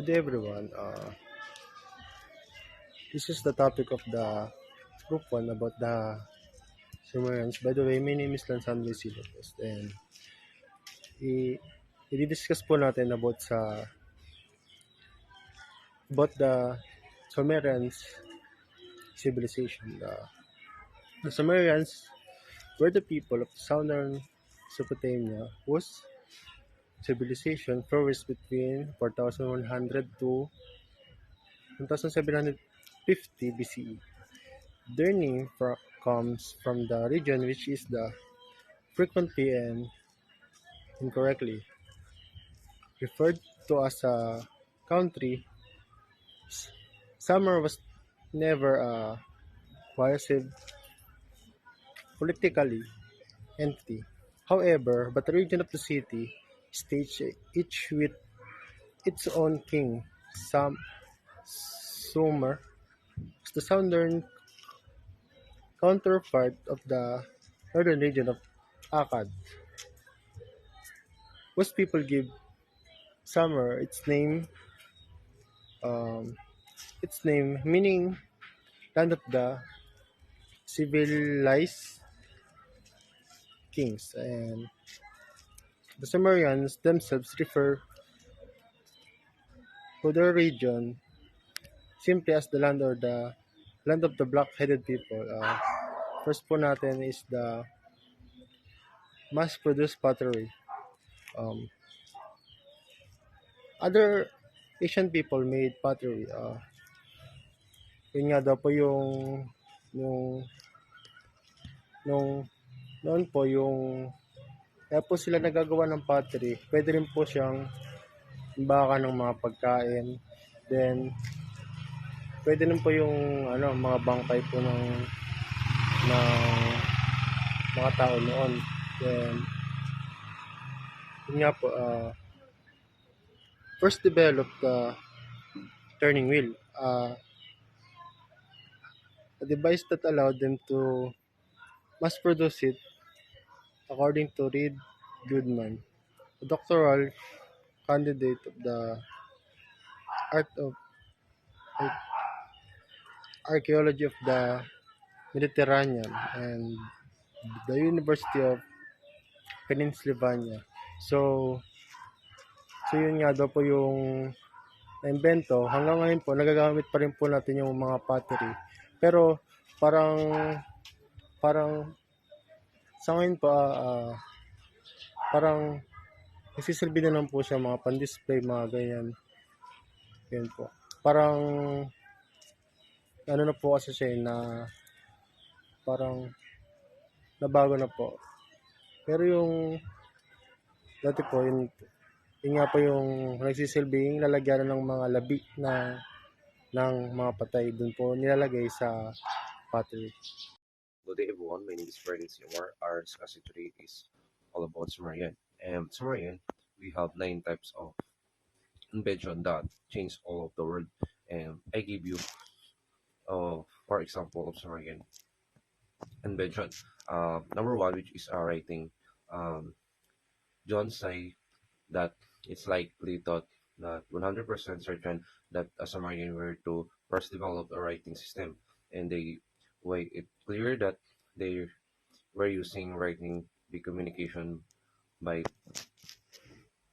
Good day, everyone. This is the topic of the group one about the Sumerians. By the way, my name is Lansan Luisilopes and i- i-discuss po natin about the Sumerians civilization. The Sumerians were the people of southern Mesopotamia whose civilization flourished between 4100 to 1750 BCE. Their name comes from the region which is the frequently and incorrectly referred to as a country. Summer was never a cohesive politically entity. However, but the region of the city states each with its own king. Some Sumer is the southern counterpart of the northern region of Akkad, whose people give summer um, its name meaning land of the civilized kings, and the Sumerians themselves refer to their region simply as the land or the land of the black-headed people. First po natin is the mass-produced pottery. Um, Other Asian people made pottery. Yun nga daw po yung nung noon po yung kaya po sila nagagawa ng pottery. Pwede rin po siyang baka ng mga pagkain. Then pwede rin po yung mga bangkay po ng mga tao noon. Then yun nga po, first developed the turning wheel, a device that allowed them to mass produce it, according to Reed Goodman, a doctoral candidate of the art of archaeology of the Mediterranean and the University of Pennsylvania. So, so yun nga daw po yung na-invento. Hanggang ngayon po, nagagamit pa rin po natin yung mga pottery. Pero parang parang sa ngayon po, parang nagsisilbi na lang po siya mga pan-display, mga ganyan. Yun po. Parang ano na po kasi siya parang nabago na po. Pero yung dati po, yun nga po yung nagsisilbing lalagyan ng mga labi ng mga patay. Doon po nilalagay sa pottery. Good day, everyone. My name is Brendan Seymour. Our discussion today is all about Sumerian. And Sumerian, we have 9 types of invention that change all of the world. And I give you, for example, of Sumerian invention. Number one, which is writing. Um, John say that it's likely thought that 100% certain that a Sumerian were to first develop a writing system, and they way it clear that they were using writing the communication by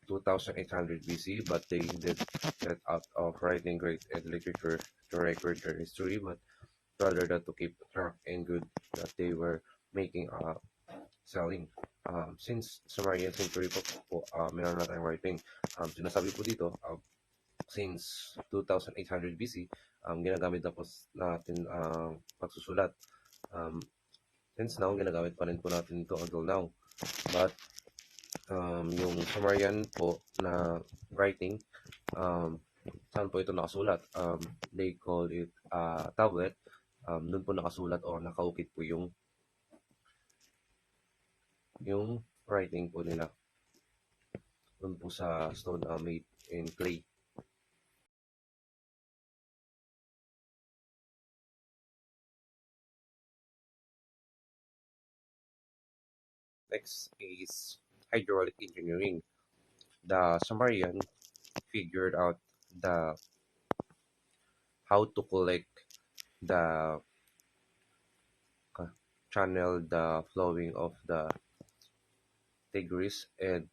2800 BC, but they did set out of writing great and literature to record their history, but rather than to keep track and good that they were making selling. Since Sumerian century po, meron na tayong writing. Sinasabi po dito, since 2800 BC, ginagamit na po natin pagsusulat. Since now, ginagamit pa rin po natin ito until now. But yung Sumerian po na writing, saan po ito nakasulat? They call it tablet. Doon po nakasulat o nakaukit po yung writing po nila. Doon po sa stone made in clay. Next is hydraulic engineering. The Sumerian figured out the how to collect the channel the flowing of the Tigris and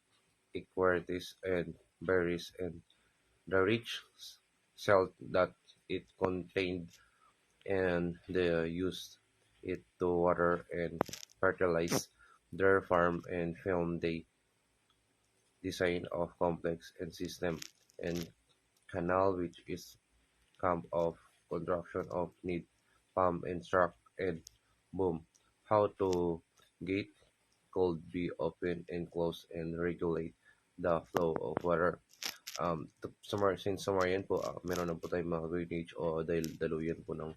Euphrates and berries and the rich salt that it contained and they used it to water and fertilize their farm and film the design of complex and system and canal which is camp of construction of need pump and truck and boom how to gate could be open and closed and regulate the flow of water. Since Samarian po, meron na po tayong mga drainage o daluyan po ng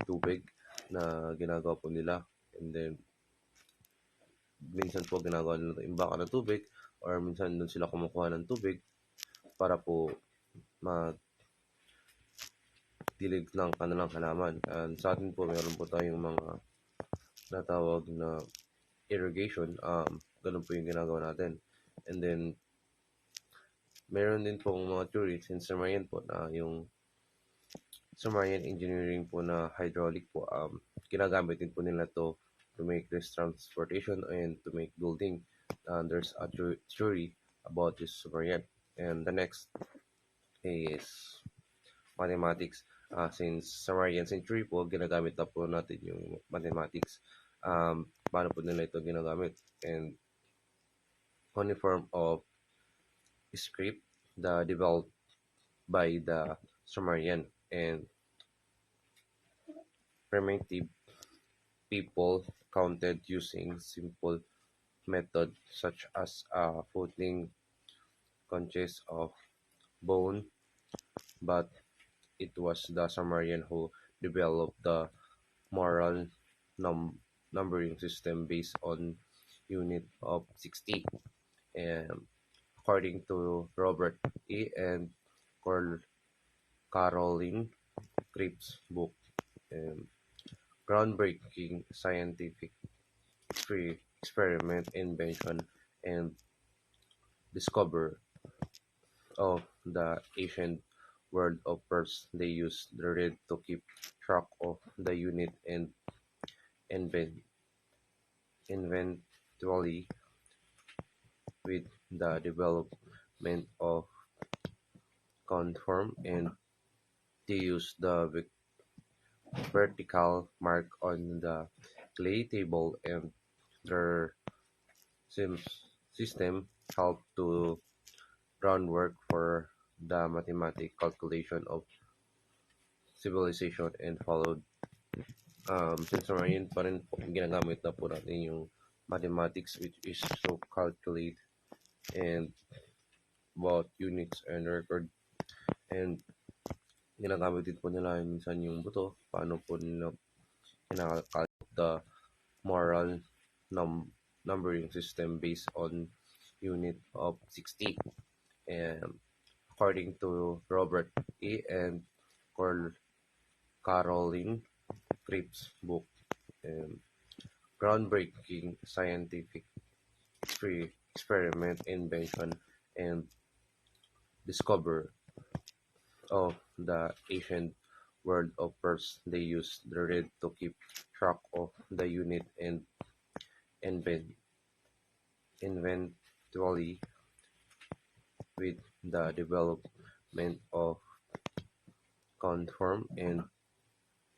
tubig na ginagawa po nila. And then, minsan po ginagawa nila ito imbaka ng tubig or minsan doon sila kumukuha ng tubig para po magdilig ng kanilang halaman. And sa atin po, meron po tayong mga natawag na irrigation. Ganun po yung ginagawa natin. And then, meron din pong mga theories in Samarian po na yung Samarian engineering po na hydraulic po, ginagamit din po nila to make this transportation and to make building. There's a theory about this Samarian. And the next is mathematics. Since Samarian century po, ginagamit na po natin yung mathematics. Paano po nila ito ginagamit? And on the form of script developed by the Sumerian and primitive people counted using simple method such as putting conches of bone, but it was the Sumerian who developed the moral numbering system based on unit of 60. And according to Robert E. and Caroline Cribb's book, groundbreaking scientific experiment, invention, and discover of the ancient world of Perth. They used the reed to keep track of the unit and eventually with the development of cuneiform and they used the vertical mark on the clay table and their system helped to groundwork for the mathematical calculation of civilization and followed. Since Sumerian pa rin po, ginagamit na po natin yung mathematics which is to calculate and about units and record and ginagamit din po nila minsan yung buto paano po nila kinakalculate the moral numbering system based on unit of 60 and according to Robert E. and Caroline Cribb's book, groundbreaking scientific experiment, invention, and discover of the ancient world of Perth. They used the reed to keep track of the unit and eventually with the development of cuneiform and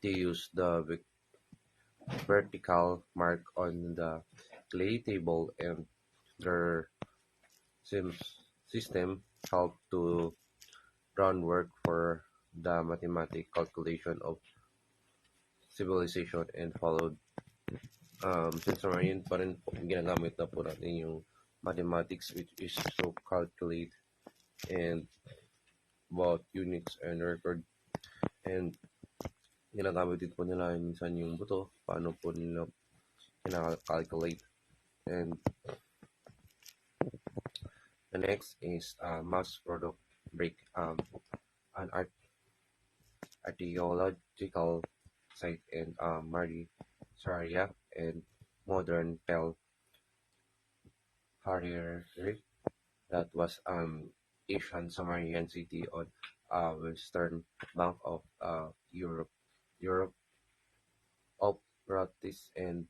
they used the vertical mark on the clay table and their system helped to groundwork for the mathematical calculation of civilization and followed. Since Sumerian pa rin po, ginagamit na po natin yung mathematics which is to calculate and about units and record and ginagamit din po nila minsan yung buto paano po nila kinakalculate and the next is mass product break an archaeological site in Mari Saria and modern Tel Hariri that was ancient Sumerian city on Western Bank of Europe, Europe Operatis and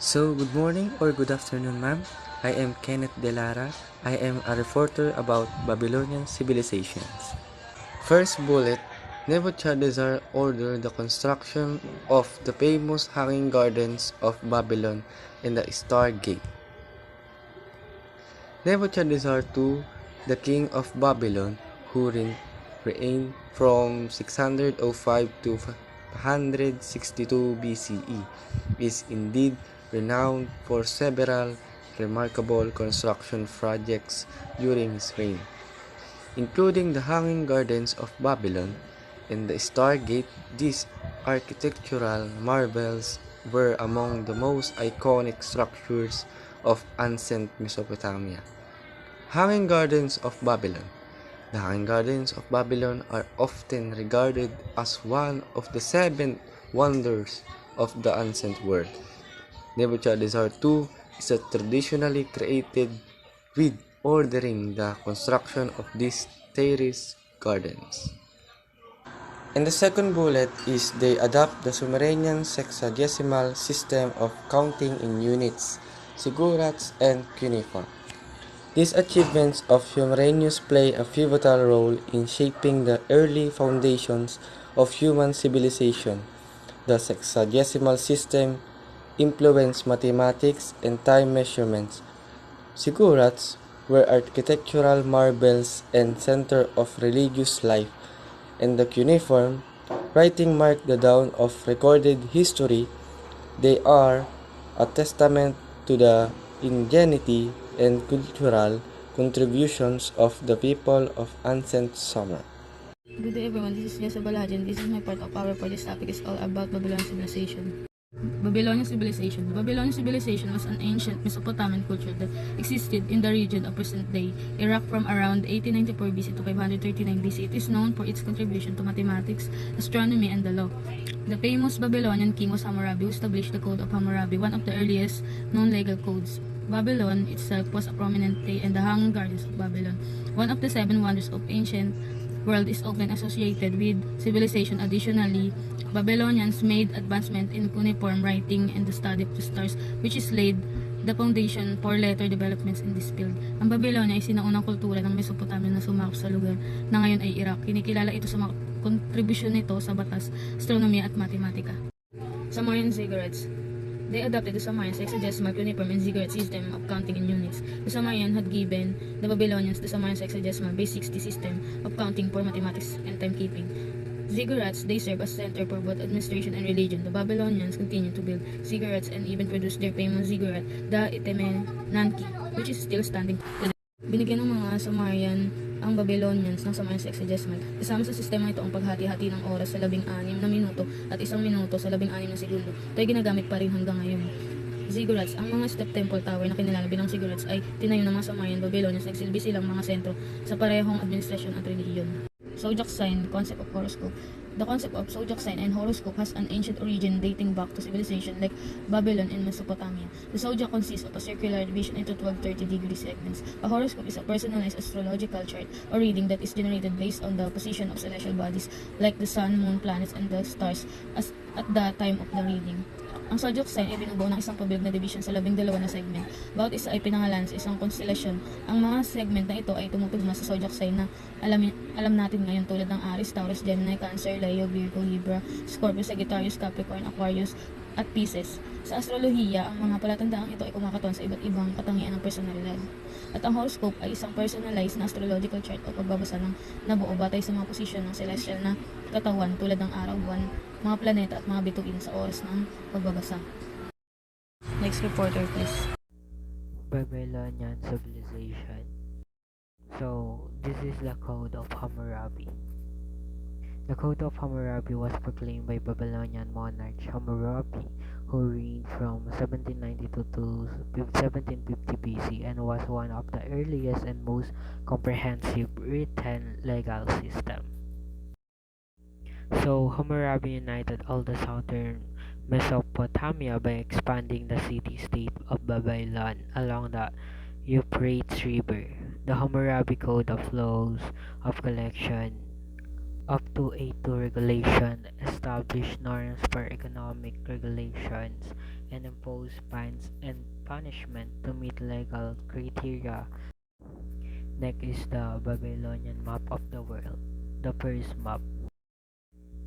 So, good morning or good afternoon, ma'am. I am Kenneth Delara. I am a reporter about Babylonian civilizations. First bullet, Nebuchadnezzar ordered the construction of the famous Hanging Gardens of Babylon and the Star Gate. Nebuchadnezzar II, the king of Babylon, who reigned from 605 to 562 BCE, is indeed renowned for several remarkable construction projects during his reign, including the Hanging Gardens of Babylon and the Star Gate. These architectural marvels were among the most iconic structures of ancient Mesopotamia. Hanging Gardens of Babylon. The Hanging Gardens of Babylon are often regarded as one of the seven wonders of the ancient world. Nebuchadnezzar II is traditionally credited with ordering the construction of these terrace gardens. And the second bullet is they adopt the Sumerian sexagesimal system of counting in units, ziggurats, and cuneiform. These achievements of Sumerians play a pivotal role in shaping the early foundations of human civilization. The sexagesimal system influenced mathematics and time measurements. Ziggurats were architectural marvels and center of religious life, and the cuneiform writing marked the dawn of recorded history. They are a testament to the ingenuity and cultural contributions of the people of ancient Sumer. Good day everyone, this is Jessa Balajan. This is my part of our for this topic is all about Babylonian civilization. Babylonian civilization. The Babylonian civilization was an ancient Mesopotamian culture that existed in the region of present-day Iraq from around 1894 BC to 539 BC. It is known for its contribution to mathematics, astronomy, and the law. The famous Babylonian king was Hammurabi, who established the Code of Hammurabi, one of the earliest known legal codes. Babylon itself was a prominent day in the Hanging Gardens of Babylon. One of the seven wonders of ancient world is often associated with civilization. Additionally, Babylonians made advancement in cuneiform writing and the study of the stars, which is laid the foundation for later developments in this field. Ang Babylonia ay sinaunang kultura ng Mesopotamia na sumakop sa lugar na ngayon ay Iraq. Kinikilala ito sa mga kontribusyon nito sa batas, astronomiya at matematika. Sumerian ziggurats. They adopted the Sumerian sexagesimal cuneiform and ziggurat system of counting in units. The Sumerian had given the Babylonians the Sumerian sexagesimal base 60 system of counting for mathematics and timekeeping. Ziggurats, they serve as center for both administration and religion. The Babylonians continued to build ziggurats and even produced their famous ziggurat, the Itemenanki, which is still standing today. Binigyan ng mga Sumerian ang Babylonians ng Sumerian sexagesimal. Kasama sa sistema ito ang paghati-hati ng oras sa 16 na minuto at 1 minuto sa 16 na segundo. Ito ay ginagamit pa rin hanggang ngayon. Ziggurats, ang mga step temple tower na kinilala bilang ziggurats ay tinayo ng mga Sumerian Babylonians. Nagsilbi silang mga sentro sa parehong administrasyon at relihiyon. Zodiac sign, concept of horoscope. The concept of zodiac sign and horoscope has an ancient origin dating back to civilization like Babylon and Mesopotamia. The zodiac consists of a circular division into 12 30-degree segments. A horoscope is a personalized astrological chart or reading that is generated based on the position of celestial bodies like the sun, moon, planets, and the stars at the time of the reading. Ang zodiac sign ay binubuo ng isang pabilag na division sa 12 na segment. Bawat isa ay pinangalan sa isang konstelasyon. Ang mga segment na ito ay tumutugma sa zodiac sign na alam natin ngayon tulad ng Aries, Taurus, Gemini, Cancer, Leo, Virgo, Libra, Scorpio, Sagittarius, Capricorn, Aquarius, at Pisces. Sa astrolohiya, ang mga palatandaang ito ay kumakatawan sa iba't ibang katangian ng personalidad. At ang horoscope ay isang personalized na astrological chart o pagbabasa ng nabuo batay sa mga posisyon ng celestial na katawan tulad ng araw, buwan, mga planeta at mga bituin sa oras ng pagbabasa. Next reporter, please. Babylonian civilization. So, this is the Code of Hammurabi. The Code of Hammurabi was proclaimed by Babylonian monarch Hammurabi, who reigned from 1792 to 1750 BC and was one of the earliest and most comprehensive written legal system. So, Hammurabi united all the southern Mesopotamia by expanding the city-state of Babylon along the Euphrates River. The Hammurabi Code of Laws of Collection up to 82 regulation established norms for economic regulations and imposed fines and punishment to meet legal criteria. Next is the Babylonian map of the world. The first map.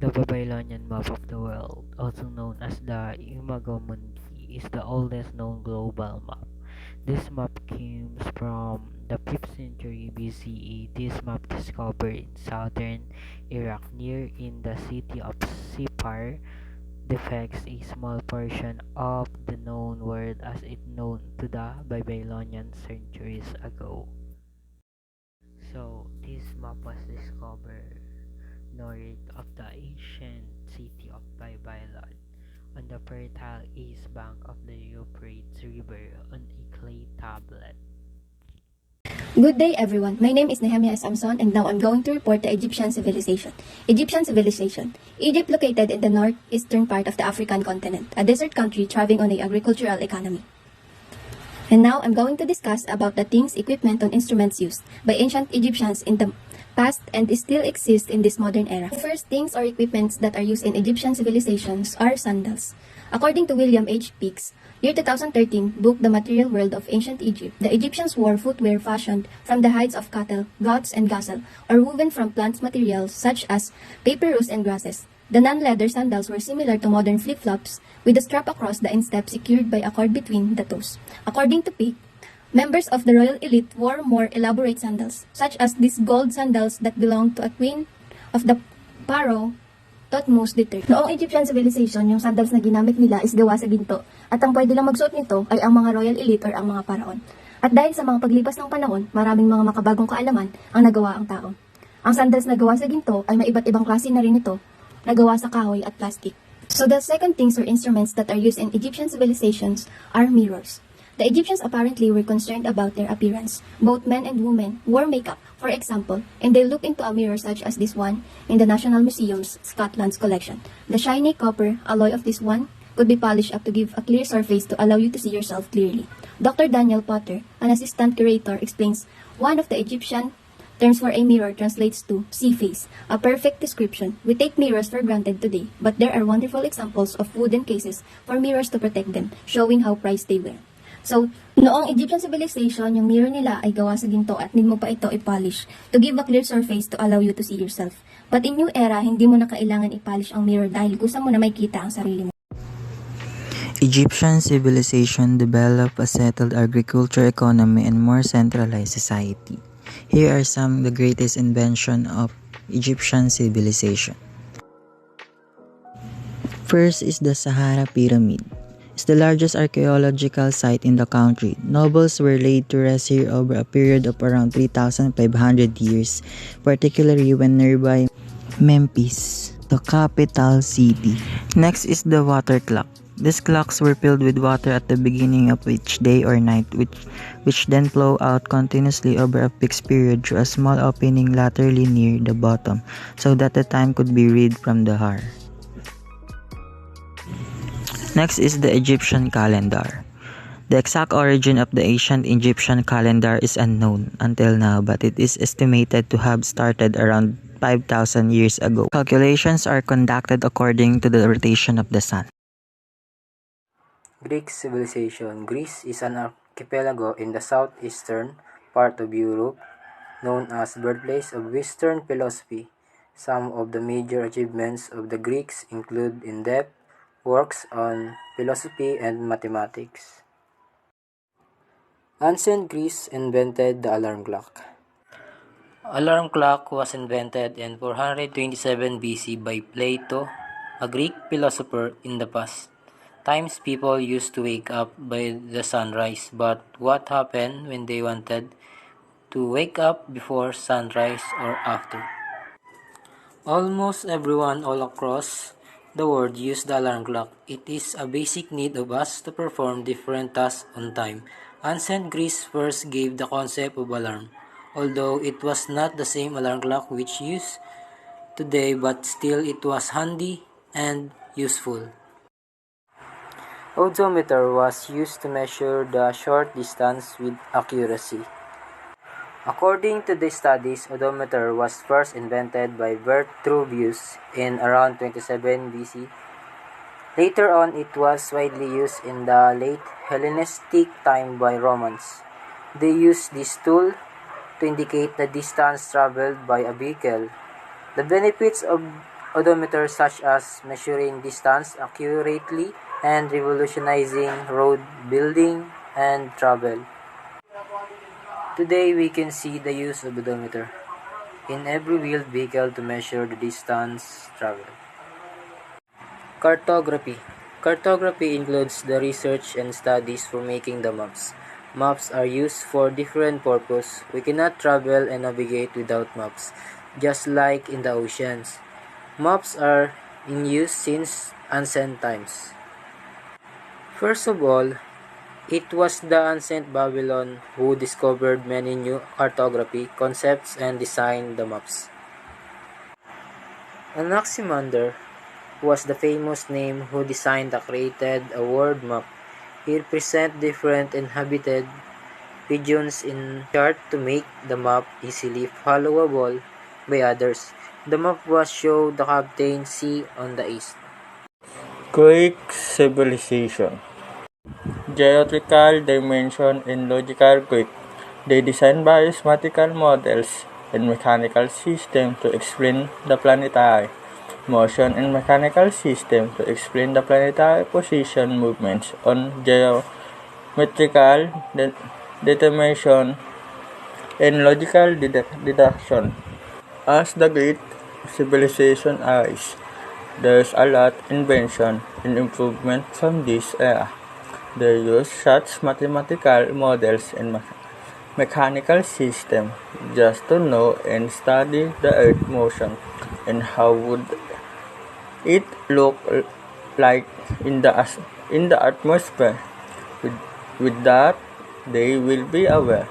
The Babylonian map of the world, also known as the Imago Mundi, is the oldest known global map. This map comes from the 5th century BCE. This map discovered in southern Iraq near in the city of Sipar depicts a small portion of the known world as it known to the Babylonians centuries ago. So this map was discovered north of the ancient city of Babylon on the fertile east bank of the Euphrates River on a clay tablet. Good day everyone, my name is Nehemiah Samson and now I'm going to report the Egyptian civilization. Egyptian civilization. Egypt located in the northeastern part of the African continent, a desert country thriving on an agricultural economy. And now I'm going to discuss about the things, equipment, and instruments used by ancient Egyptians in the past and still exist in this modern era. The first things or equipments that are used in Egyptian civilizations are sandals. According to William H. Peaks, year 2013 book The Material World of Ancient Egypt, the Egyptians wore footwear fashioned from the hides of cattle, goats, and gazelle, or woven from plant materials such as papyrus and grasses. The non-leather sandals were similar to modern flip-flops, with a strap across the instep secured by a cord between the toes. According to Peak, members of the royal elite wore more elaborate sandals, such as these gold sandals that belonged to a queen of the pharaoh Thutmose III. Noong Egyptian civilization, yung sandals na ginamit nila is gawa sa ginto, at ang pwede lang magsuot nito ay ang mga royal elite or ang mga paraon. At dahil sa mga paglipas ng panahon, maraming mga makabagong kaalaman ang nagawa ang tao. Ang sandals na gawa sa ginto ay may iba't ibang klase na rin ito, na gawa sa kahoy at plastic. So the second things or instruments that are used in Egyptian civilizations are mirrors. The Egyptians apparently were concerned about their appearance. Both men and women wore makeup, for example, and they look into a mirror such as this one in the National Museum's Scotland's collection. The shiny copper alloy of this one could be polished up to give a clear surface to allow you to see yourself clearly. Dr. Daniel Potter, an assistant curator, explains one of the Egyptian terms for a mirror translates to see face, a perfect description. We take mirrors for granted today, but there are wonderful examples of wooden cases for mirrors to protect them, showing how prized they were. So, noong Egyptian civilization, yung mirror nila ay gawa sa ginto at need mo pa ito i-polish to give a clear surface to allow you to see yourself. But in new era, hindi mo na kailangan i-polish ang mirror dahil gusto mo na makita ang sarili mo. Egyptian civilization developed a settled agriculture economy and more centralized society. Here are some of the greatest inventions of Egyptian civilization. First is the Sahara Pyramid. It's the largest archaeological site in the country. Nobles were laid to rest here over a period of around 3,500 years, particularly when nearby Memphis, the capital city. Next is the water clock. These clocks were filled with water at the beginning of each day or night, which then flow out continuously over a fixed period through a small opening laterally near the bottom, so that the time could be read from the hour. Next is the Egyptian calendar. The exact origin of the ancient Egyptian calendar is unknown until now, but it is estimated to have started around 5,000 years ago. Calculations are conducted according to the rotation of the sun. Greek civilization. Greece is an archipelago in the southeastern part of Europe, known as birthplace of Western philosophy. Some of the major achievements of the Greeks include in-depth works on philosophy and mathematics. Ancient Greece invented the alarm clock. Alarm clock was invented in 427 BC by Plato, a Greek philosopher in the past. Times people used to wake up by the sunrise, but what happened when they wanted to wake up before sunrise or after? Almost everyone all across the world use the alarm clock. It is a basic need of us to perform different tasks on time. Ancient Greece first gave the concept of alarm, although it was not the same alarm clock which used today, but still it was handy and useful. Odometer was used to measure the short distance with accuracy. According to the studies, odometer was first invented by Vitruvius in around 27 BC. Later on, it was widely used in the late Hellenistic time by Romans. They used this tool to indicate the distance traveled by a vehicle. The benefits of odometers such as measuring distance accurately and revolutionizing road building and travel. Today we can see the use of odometer in every wheeled vehicle to measure the distance traveled. Cartography. Cartography includes the research and studies for making the maps. Maps are used for different purposes. We cannot travel and navigate without maps, just like in the oceans. Maps are in use since ancient times. First of all, it was the ancient Babylon who discovered many new cartography concepts and designed the maps. Anaximander was the famous name who designed and created a world map. He represented different inhabited regions in chart to make the map easily followable by others. The map was shown the Caspian Sea on the east. Greek civilization. Geometrical dimension in logical Greek. They designed various mathematical models and mechanical systems to explain the planetary motion and mechanical systems to explain the planetary position movements on geometrical determination and logical deduction. As the Greek civilization arise, there's a lot invention and improvement from this era. They use such mathematical models and mechanical systems just to know and study the Earth motion and how would it look like in the atmosphere. With that, they will be aware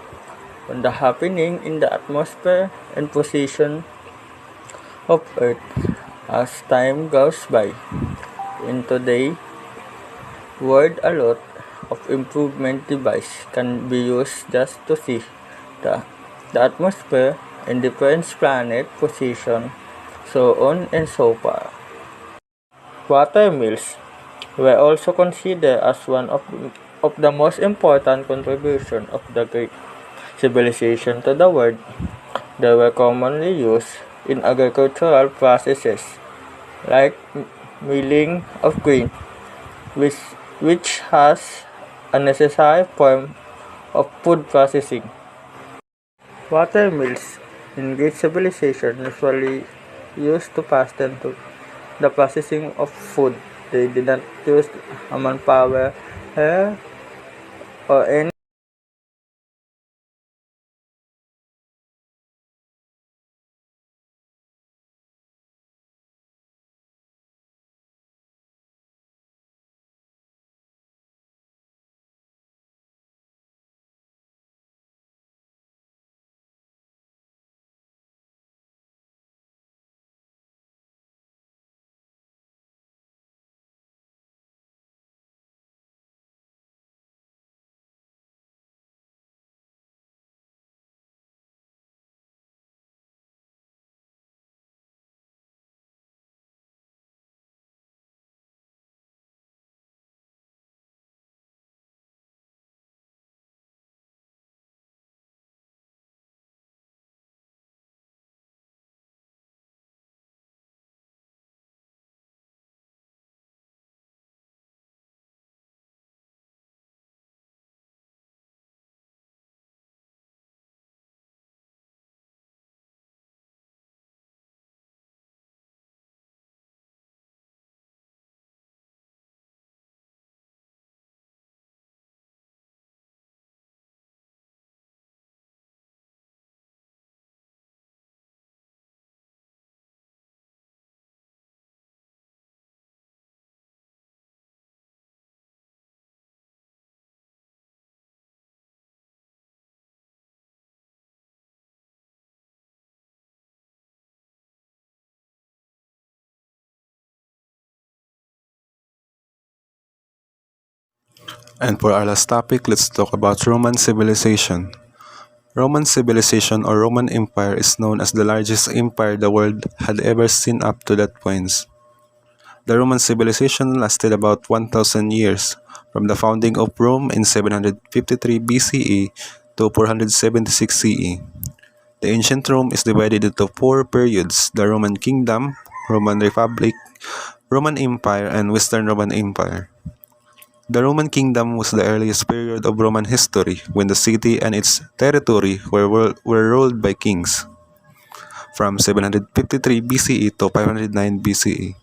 on the happening in the atmosphere and position of Earth as time goes by. In today's world, a lot of improvement device can be used just to see the atmosphere and different planet position, so on and so forth. Water mills were also considered as one of the most important contributions of the Greek civilization to the world. They were commonly used in agricultural processes like milling of grain, which has a necessary form of food processing. Water mills in Greek civilization usually used to fasten to the processing of food. They did not use manpower or any And for our last topic, let's talk about Roman civilization. Roman civilization or Roman Empire is known as the largest empire the world had ever seen up to that point. The Roman civilization lasted about 1,000 years, from the founding of Rome in 753 BCE to 476 CE. The ancient Rome is divided into four periods: the Roman Kingdom, Roman Republic, Roman Empire, and Western Roman Empire. The Roman Kingdom was the earliest period of Roman history when the city and its territory were ruled by kings, from 753 BCE to 509 BCE.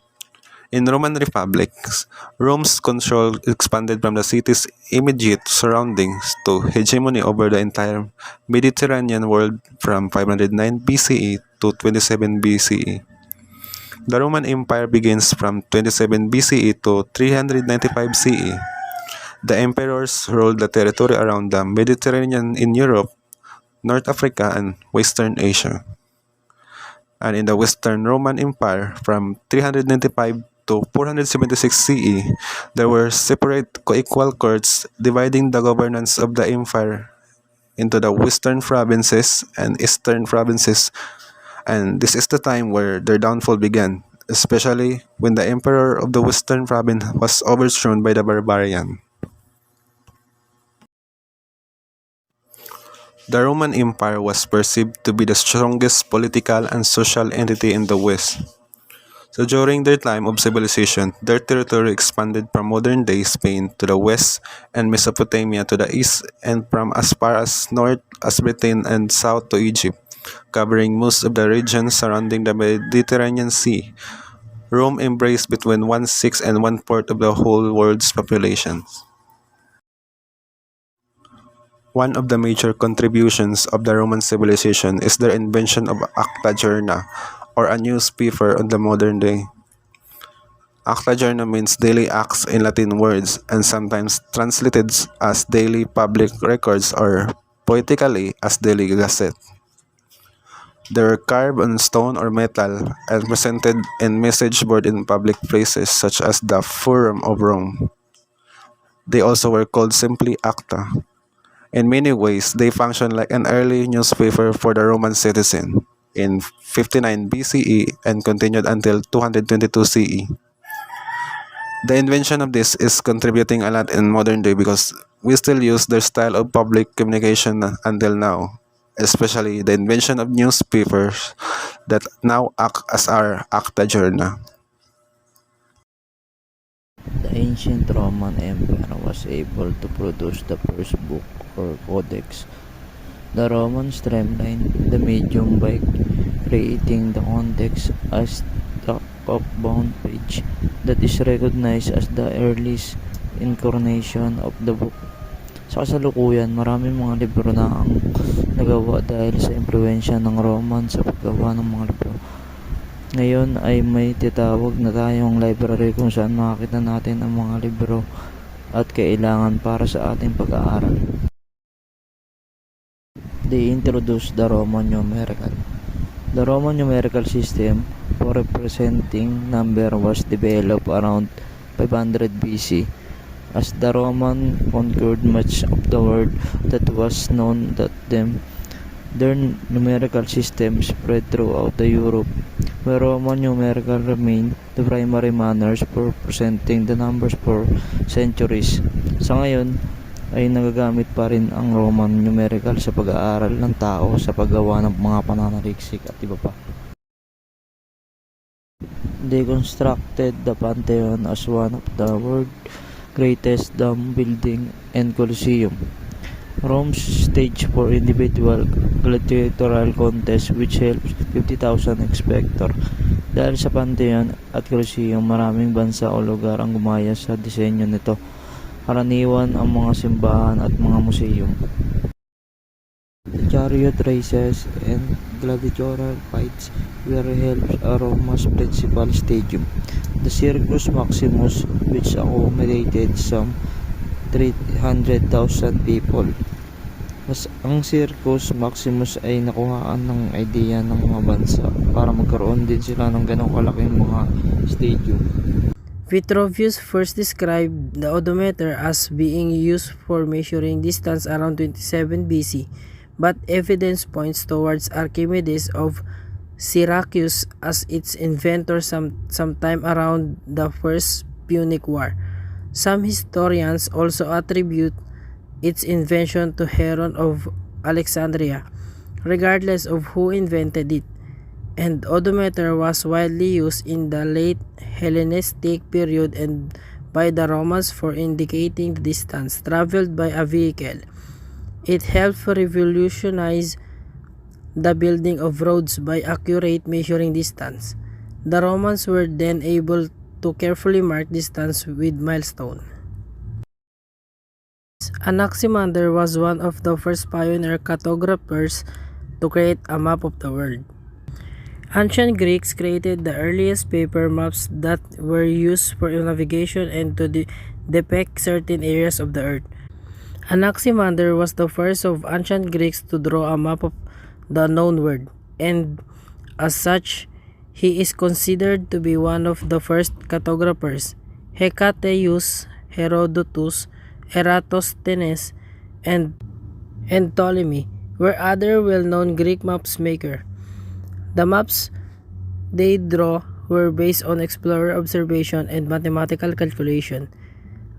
In Roman republics, Rome's control expanded from the city's immediate surroundings to hegemony over the entire Mediterranean world from 509 BCE to 27 BCE. The Roman Empire begins from 27 BCE to 395 CE. The emperors ruled the territory around the Mediterranean in Europe, North Africa, and Western Asia. And in the Western Roman Empire, from 395 to 476 CE, there were separate co-equal courts dividing the governance of the empire into the Western provinces and Eastern provinces, and this is the time where their downfall began, especially when the emperor of the Western province was overthrown by the barbarian. The Roman Empire was perceived to be the strongest political and social entity in the West. So during their time of civilization, their territory expanded from modern-day Spain to the west and Mesopotamia to the east, and from as far as north as Britain and south to Egypt, covering most of the regions surrounding the Mediterranean Sea. Rome embraced between 1/6 and 1/4 of the whole world's population. One of the major contributions of the Roman civilization is their invention of Acta Journa, or a newspaper on the modern day. Acta Journa means daily acts in Latin words, and sometimes translated as daily public records or poetically as daily gazette. They were carved on stone or metal and presented in message board in public places such as the Forum of Rome. They also were called simply Acta. In many ways, they functioned like an early newspaper for the Roman citizen in 59 BCE and continued until 222 CE. The invention of this is contributing a lot in modern day because we still use their style of public communication until now, especially the invention of newspapers that now act as our Acta Journa. The ancient Roman Empire was able to produce the first book or codex. The Romans streamlined the medium by creating the codex as the bound page that is recognized as the earliest incarnation of the book. Sa kasalukuyan, maraming mga libro na ang nagawa dahil sa impluwensya ng Roman sa paggawa ng mga libro. Ngayon ay may titawag na tayong library kung saan makakita natin ang mga libro at kailangan para sa ating pag-aaral. They introduced the Roman numerical. The Roman numerical system for representing number was developed around 500 BC. As the Roman conquered much of the world that was known to them, their numerical system spread throughout the Europe, where Roman numerical remained the primary manners for presenting the numbers for centuries. Sa ngayon, ay nagagamit pa rin ang Roman numerical sa pag-aaral ng tao sa paggawa ng mga pananaliksik at iba pa. They constructed the Pantheon as one of the world's greatest dome building and Colosseum. Rome's stage for individual gladiatorial contest which helps 50,000 spectators. Dahil sa Pantheon at Colosseum, maraming bansa o lugar ang gumaya sa disenyo nito. Karaniwan ang mga simbahan at mga museum. The chariot races and gladiatorial fights were held at Rome's principal stadium, the Circus Maximus, which accommodated some 300,000 people. Ang Circus Maximus ay nakuhaan ng idea ng mga bansa para magkaroon din sila ng ganong kalaking mga stadium. Vitruvius first described the odometer as being used for measuring distance around 27 BC, but evidence points towards Archimedes of Syracuse as its inventor sometime around the First Punic War. Some historians also attribute its invention to Heron of Alexandria. Regardless of who invented it, and odometer was widely used in the late Hellenistic period and by the Romans for indicating the distance traveled by a vehicle. It helped revolutionize the building of roads by accurate measuring distance. The Romans were then able to carefully mark distance with milestone. Anaximander was one of the first pioneer cartographers to create a map of the world. Ancient Greeks created the earliest paper maps that were used for navigation and to depict certain areas of the earth. Anaximander was the first of ancient Greeks to draw a map of the known world, and as such, he is considered to be one of the first cartographers. Hecateius, Herodotus, Eratosthenes, and Ptolemy were other well-known Greek maps makers. The maps they draw were based on explorer observation and mathematical calculation.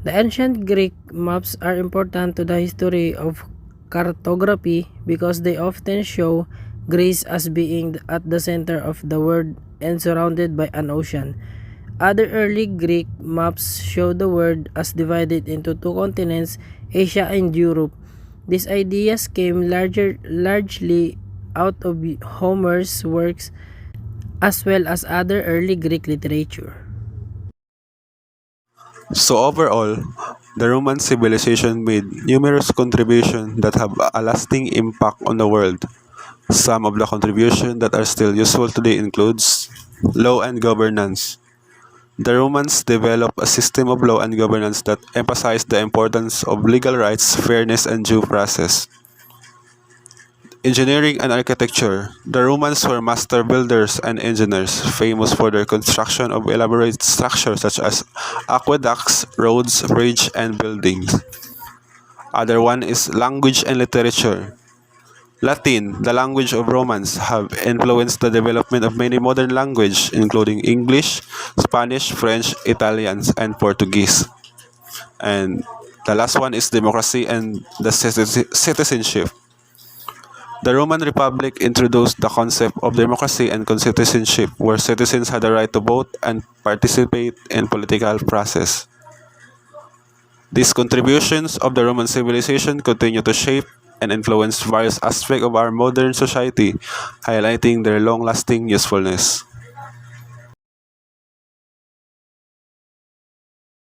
The ancient Greek maps are important to the history of cartography because they often show Greece as being at the center of the world and surrounded by an ocean. Other early Greek maps show the world as divided into two continents, Asia and Europe. These ideas came largely out of Homer's works as well as other early Greek literature. So overall, the Roman civilization made numerous contributions that have a lasting impact on the world. Some of the contributions that are still useful today includes law and governance. The Romans developed a system of law and governance that emphasized the importance of legal rights, fairness, and due process. Engineering and architecture. The Romans were master builders and engineers, famous for their construction of elaborate structures such as aqueducts, roads, bridges, and buildings. Other one is language and literature. Latin, the language of Romans, have influenced the development of many modern languages, including English, Spanish, French, Italian, and Portuguese. And the last one is democracy and the citizenship. The Roman Republic introduced the concept of democracy and citizenship, where citizens had the right to vote and participate in political process. These contributions of the Roman civilization continue to shape and influence various aspects of our modern society, highlighting their long-lasting usefulness.